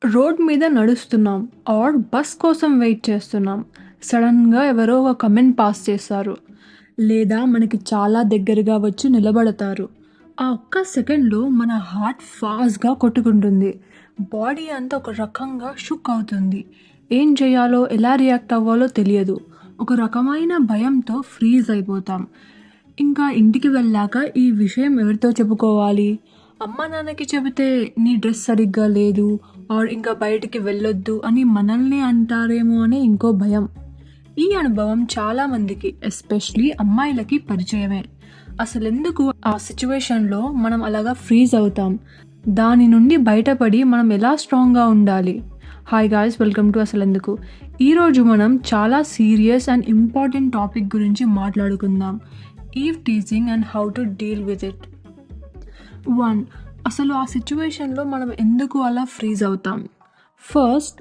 Road మీద నడుస్తున్నాం are bus కోసం wait చేస్తున్నాం. సడన్‌గా ఎవరో ఒక కమెంట్ పాస్ చేస్తారు. లేదా మనకి చాలా దగ్గరగా వచ్చి నిలబడతారు. ఆ ఒక్క సెకండ్‌లో మన హార్ట్ ఫాస్ట్‌గా కొట్టుకుంటుంది. బాడీ అంతా ఒక రకంగా షుక్ అవుతుంది. ఏం చేయాలో, ఎలా రియాక్ట్ అవ్వాలో తెలియదు. ఒక రకమైన భయంతో ఫ్రీజ్ అయిపోతాం. ఇంకా ఇంటికి వెళ్ళాక ఈ విషయం ఎవరితో చెప్పుకోవాలి? అమ్మా నాన్నకి చెబితే నీ డ్రెస్ సరిగ్గా లేదు ఆర్ ఇంకా బయటికి వెళ్ళొద్దు అని మనల్ని అంటారేమో అని ఇంకో భయం. ఈ అనుభవం చాలా మందికి ఎస్పెషలీ అమ్మాయిలకి పరిచయమే. అసలెందుకు ఆ సిచ్యువేషన్లో మనం అలాగా ఫ్రీజ్ అవుతాం? దాని నుండి బయటపడి మనం ఎలా స్ట్రాంగ్గా ఉండాలి? Hi guys, welcome to Asalenduku. ఈరోజు మనం చాలా సీరియస్ అండ్ ఇంపార్టెంట్ టాపిక్ గురించి మాట్లాడుకుందాం. Eve teasing and how to deal with it. 1. అసలు ఆ సిచ్యువేషన్లో మనం ఎందుకు అలా ఫ్రీజ్ అవుతాం? ఫస్ట్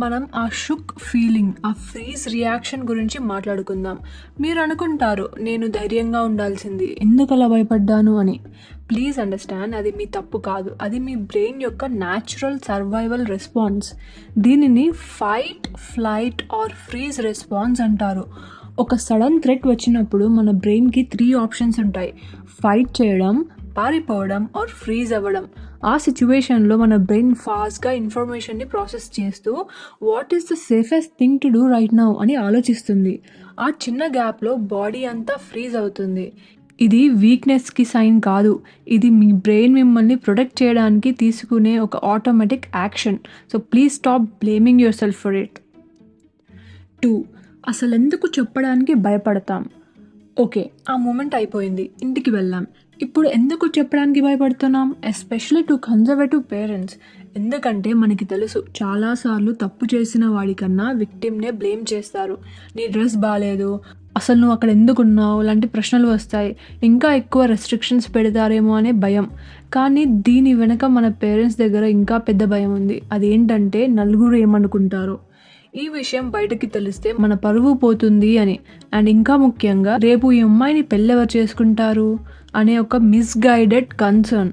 మనం ఆ షుక్ ఫీలింగ్, ఆ ఫ్రీజ్ రియాక్షన్ గురించి మాట్లాడుకుందాం. మీరు అనుకుంటారు, నేను ధైర్యంగా ఉండాల్సింది, ఎందుకు అలా భయపడ్డాను అని. ప్లీజ్ అండర్స్టాండ్, అది మీ తప్పు కాదు. అది మీ బ్రెయిన్ యొక్క న్యాచురల్ సర్వైవల్ రెస్పాన్స్. దీనిని fight, flight are freeze response అంటారు. ఒక సడన్ థ్రెట్ వచ్చినప్పుడు మన బ్రెయిన్కి 3 ఆప్షన్స్ ఉంటాయి: ఫైట్ చేయడం, పారిపోవడం ఆర్ ఫ్రీజ్ అవ్వడం. ఆ సిచ్యువేషన్లో మన బ్రెయిన్ ఫాస్ట్గా ఇన్ఫర్మేషన్ని ప్రాసెస్ చేస్తూ what is the safest thing to do right now అని ఆలోచిస్తుంది. ఆ చిన్న గ్యాప్లో బాడీ అంతా ఫ్రీజ్ అవుతుంది. ఇది వీక్నెస్కి సైన్ కాదు. ఇది మీ బ్రెయిన్ మిమ్మల్ని ప్రొటెక్ట్ చేయడానికి తీసుకునే ఒక automatic action. So please stop blaming your self for it. 2. అసలెందుకు చెప్పడానికి భయపడతాం? ఓకే, ఆ మూమెంట్ అయిపోయింది, ఇంటికి వెళ్ళాం. ఇప్పుడు ఎందుకు చెప్పడానికి భయపడుతున్నాం? Especially to conservative parents. ఎందుకంటే మనకి తెలుసు, చాలాసార్లు తప్పు చేసిన వాడికన్నా విక్టిమ్నే బ్లేమ్ చేస్తారు. నీ డ్రెస్ బాగాలేదు, అసలు నువ్వు అక్కడ ఎందుకున్నావు లాంటి ప్రశ్నలు వస్తాయి. ఇంకా ఎక్కువ రెస్ట్రిక్షన్స్ పెడతారేమో అనే భయం. కానీ దీని వెనక మన పేరెంట్స్ దగ్గర ఇంకా పెద్ద భయం ఉంది. అదేంటంటే నలుగురు ఏమనుకుంటారో. ఈ విషయం బయటకి తెలిస్తే మన పరువు పోతుంది అని. అండ్ ఇంకా ముఖ్యంగా, రేపు ఈ అమ్మాయిని పెళ్ళెవరు చేసుకుంటారు అనే ఒక మిస్గైడెడ్ కన్సర్న్.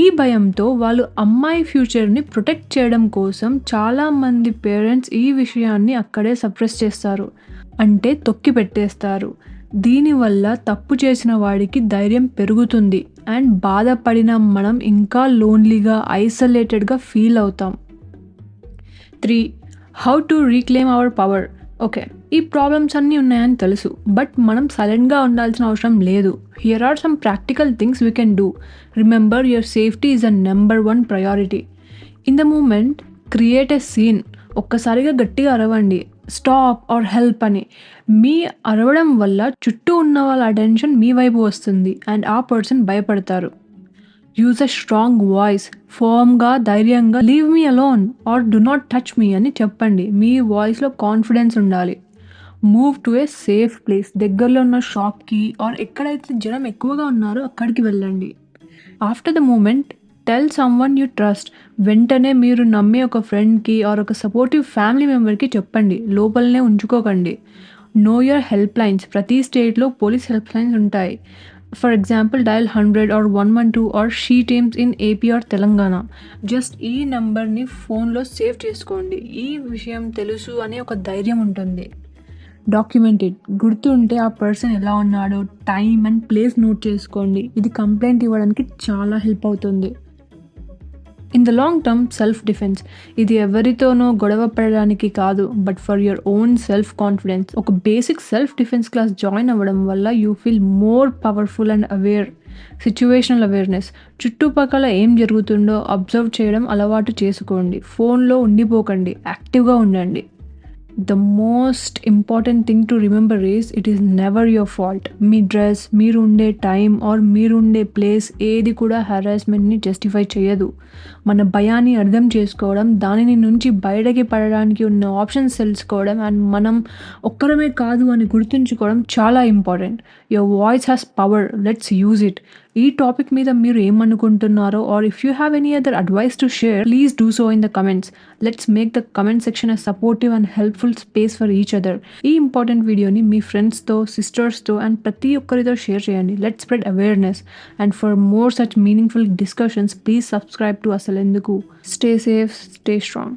ఈ భయంతో వాళ్ళు అమ్మాయి ఫ్యూచర్ని ప్రొటెక్ట్ చేయడం కోసం చాలామంది పేరెంట్స్ ఈ విషయాన్ని అక్కడే సప్రెస్ చేస్తారు, అంటే తొక్కి పెట్టేస్తారు. దీనివల్ల తప్పు చేసిన వాడికి ధైర్యం పెరుగుతుంది అండ్ బాధపడిన మనం ఇంకా లోన్లీగా, ఐసోలేటెడ్గా ఫీల్ అవుతాం. 3. How to reclaim our power. Okay, ఈ ప్రాబ్లమ్స్ అన్నీ ఉన్నాయని తెలుసు, బట్ మనం సైలెంట్గా ఉండాల్సిన అవసరం లేదు. Here are some practical things we can do. Remember, your safety is a number 1 priority. In the moment create a scene. ఒక్కసారిగా గట్టిగా అరవండి, స్టాప్ ఆర్ హెల్ప్ అని. మీ అరవడం వల్ల చుట్టూ ఉన్న వాళ్ళ అటెన్షన్ మీ వైపు వస్తుంది అండ్ ఆ పర్సన్ భయపడతారు. Use a strong voice. ఫర్మ్గా, ధైర్యంగా leave me alone or do not touch me అని చెప్పండి. మీ వాయిస్లో కాన్ఫిడెన్స్ ఉండాలి. Move to a safe place. దగ్గరలో ఉన్న షాప్కి ఆర్ ఎక్కడైతే జనం ఎక్కువగా ఉన్నారో అక్కడికి వెళ్ళండి. After the moment tell someone you trust. వెంటనే మీరు నమ్మే ఒక ఫ్రెండ్కి ఆర్ ఒక సపోర్టివ్ ఫ్యామిలీ మెంబర్కి చెప్పండి, లోపలనే ఉంచుకోకండి. Know your help lines. ప్రతి స్టేట్లో పోలీస్ హెల్ప్ లైన్స్ ఉంటాయి. For example, dial 100 or 112 or she teams in AP or Telangana. Just ఈ నెంబర్ని ఫోన్లో సేవ్ చేసుకోండి. ఈ విషయం తెలుసు అనే ఒక ధైర్యం ఉంటుంది. డాక్యుమెంటెడ్. గుర్తుంటే ఆ పర్సన్ ఎలా ఉన్నాడో టైం అండ్ ప్లేస్ నోట్ చేసుకోండి. ఇది కంప్లైంట్ ఇవ్వడానికి చాలా హెల్ప్ అవుతుంది. In the long term, self defence. ఇది ఎవరితోనో గొడవ పడడానికి కాదు, but for your own self confidence. ఒక basic self defence class join అవ్వడం వల్ల you feel more powerful and aware. Situational awareness. చుట్టుపక్కల ఏం జరుగుతుందో అబ్జర్వ్ చేయడం అలవాటు చేసుకోండి. ఫోన్లో ఉండిపోకండి, యాక్టివ్గా ఉండండి. The most important thing to remember is, it is never your fault. Me dress, మీరు ఉండే టైం ఆర్ మీరుండే ప్లేస్ ఏది కూడా హెరాస్మెంట్ని జస్టిఫై చేయదు. మన భయాన్ని అర్థం చేసుకోవడం, దానిని నుంచి బయటకి పడడానికి ఉన్న ఆప్షన్స్ తెలుసుకోవడం అండ్ మనం ఒక్కరమే కాదు అని గుర్తుంచుకోవడం చాలా important. Your voice has power, let's use it. ఈ టాపిక్ మీద మీరు ఏమనుకుంటున్నారో or if you have any other advice to share please do so in the comments. Let's make the comment section a supportive and helpful space for each other. ఈ important వీడియోని మీ ఫ్రెండ్స్తో, సిస్టర్స్తో and ప్రతి ఒక్కరితో షేర్ చేయండి. Let's spread awareness and for more such meaningful discussions please subscribe to Asalenduku. Stay safe, stay strong.